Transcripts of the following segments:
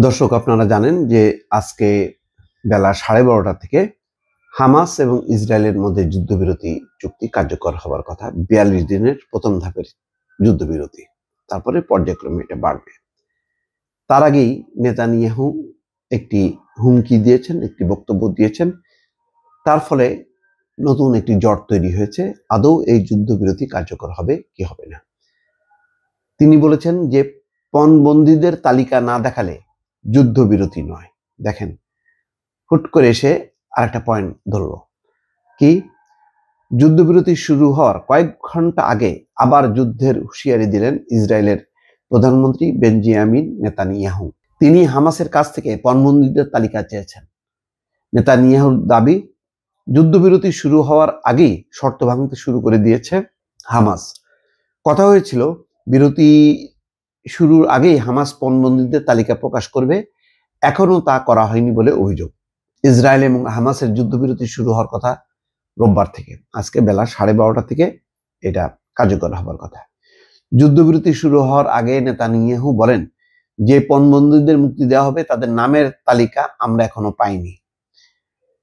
দর্শক, আপনারা জানেন যে আজকে বেলা 12:30টা থেকে হামাস এবং ইসরায়েলের মধ্যে যুদ্ধবিরতি চুক্তি কার্যকর হওয়ার কথা। 42 দিনের প্রথম ধাপের যুদ্ধবিরতি। তারপরে পর্যায়ক্রমে এটা বাড়বে। তার আগেই নেতানিয়াহু একটি হুমকি দিয়েছেন, একটি বক্তব্য দিয়েছেন। তার ফলে নতুন একটি জট তৈরি হয়েছে। আদৌ এই যুদ্ধবিরতি কার্যকর হবে কি হবে না। তিনি বলেছেন যে পণবন্দীদের তালিকা না দেখালে যুদ্ধবিরতি নয়। দেখেন, হুট করে এসে আরেকটা পয়েন্ট ধরলো কি, যুদ্ধবিরতি শুরু হওয়ার কয়েক ঘন্টা আগে আবার যুদ্ধের হুঁশিয়ারি দিলেন ইসরায়েলের প্রধানমন্ত্রী বেঞ্জামিন নেতানিয়াহু। তিনি হামাসের কাছ থেকে পণবন্দীদের তালিকা চেয়েছেন। নেতানিয়াহুর দাবি, যুদ্ধবিরতি শুরু হওয়ার আগেই শর্ত ভাঙতে শুরু করে দিয়েছে হামাস। কথা হয়েছিল বিরতি শুরুর আগেই হামাস পণবন্দীদের তালিকা প্রকাশ করবে, এখনো তা করা হয়নি বলে অভিযোগ। ইসরায়েল এবং হামাসের যুদ্ধবিরতি শুরু হওয়ার কথা রোববার থেকে, আজকে বেলা 12:30টা থেকে এটা কার্যকর হবার কথা। যুদ্ধবিরতি শুরু হওয়ার আগে নেতানিয়াহু বলেন যে পণবন্দীদের মুক্তি দেওয়া হবে তাদের নামের তালিকা আমরা এখনো পাইনি।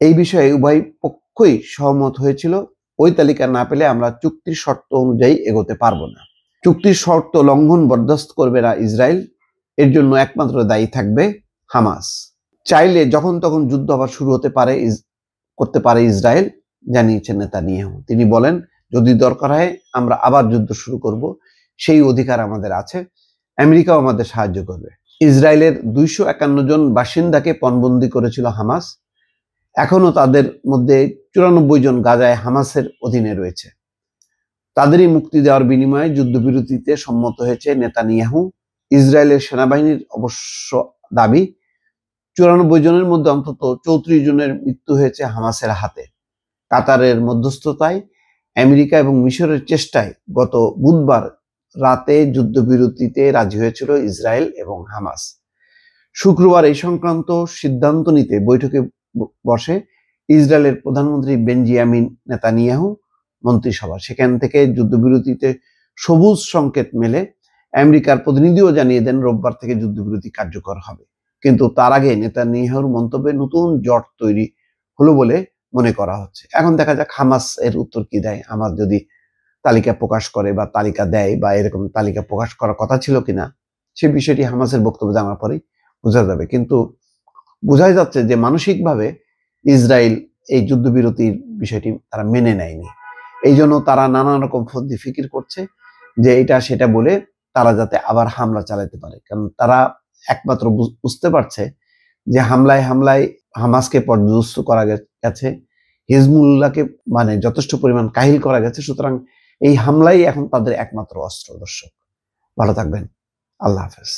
এই বিষয়ে উভয় পক্ষই সহমত হয়েছিল, ওই তালিকা না পেলে আমরা চুক্তির শর্ত অনুযায়ী এগোতে পারবো না। চুক্তির শর্ত লঙ্ঘন বরদাস্ত করবে না ইসরায়েল, এর জন্য একমাত্র দায়ী থাকবে হামাস। চাইলে যখন তখন যুদ্ধ আবার শুরু করতে পারে ইসরায়েল, জানিয়েছেন নেতানিয়াহু। তিনি বলেন, যদি দরকার হয় আমরা আবার যুদ্ধ শুরু করব, সেই অধিকার আমাদের আছে, আমেরিকাও আমাদের সাহায্য করবে। ইসরায়েলের 251 জন বাসিন্দাকে পণবন্দী করেছিল হামাস। এখনো তাদের মধ্যে 94 জন গাজায় হামাসের অধীনে রয়েছে। তাদেরই মুক্তি দেওয়ার বিনিময়ে যুদ্ধবিরতিতে সম্মত হয়েছে নেতানিয়াহু। ইসরায়েলের সেনাবাহিনীর অবশ্য দাবি, 94 জনের মধ্যে অন্তত 34 জনের মৃত্যু হয়েছে হামাসের হাতে। কাতারের মধ্যস্থতায়, আমেরিকা এবং মিশরের চেষ্টায় গত বুধবার রাতে যুদ্ধবিরতিতে রাজি হয়েছিল ইসরায়েল এবং হামাস। শুক্রবার এই সংক্রান্ত সিদ্ধান্ত নিতে বৈঠকে বসে ইসরায়েলের প্রধানমন্ত্রী বেঞ্জামিন নেতানিয়াহু মন্ত্রিসভা। সেখান থেকে যুদ্ধবিরতিতে সবুজ সংকেত মেলে। আমেরিকার প্রতিনিধিও জানিয়ে দেন রোববার থেকে যুদ্ধবিরতি কার্যকর হবে। কিন্তু তার আগে নেতানিয়াহুর মন্তব্যে নতুন জট তৈরি হলো বলে মনে করা হচ্ছে। এখন দেখা যাক হামাস এর উত্তর কি দেয়। হামাস যদি তালিকা প্রকাশ করে বা তালিকা দেয় বা এরকম তালিকা প্রকাশ করার কথা ছিল কিনা, সে বিষয়টি হামাসের বক্তব্য জানার পরেই বোঝা যাবে। কিন্তু বোঝাই যাচ্ছে যে মানসিকভাবে ইসরায়েল এই যুদ্ধবিরতির বিষয়টি তারা মেনে নেয়নি। এই জন্য তারা নানা রকম ফন্দি ফিকির করছে যে এটা সেটা বলে তারা যাতে আবার হামলা চালাতে পারে। কারণ তারা একমাত্র বুঝতে পারছে যে হামলায় হামাসকে পর্যদস্ত করা গেছে, হিজবুল্লাহকে যথেষ্ট পরিমাণ কাহিল করা গেছে। সুতরাং এই হামলাই এখন তাদের একমাত্র অস্ত্র। দর্শক, ভালো থাকবেন। আল্লাহ হাফেজ।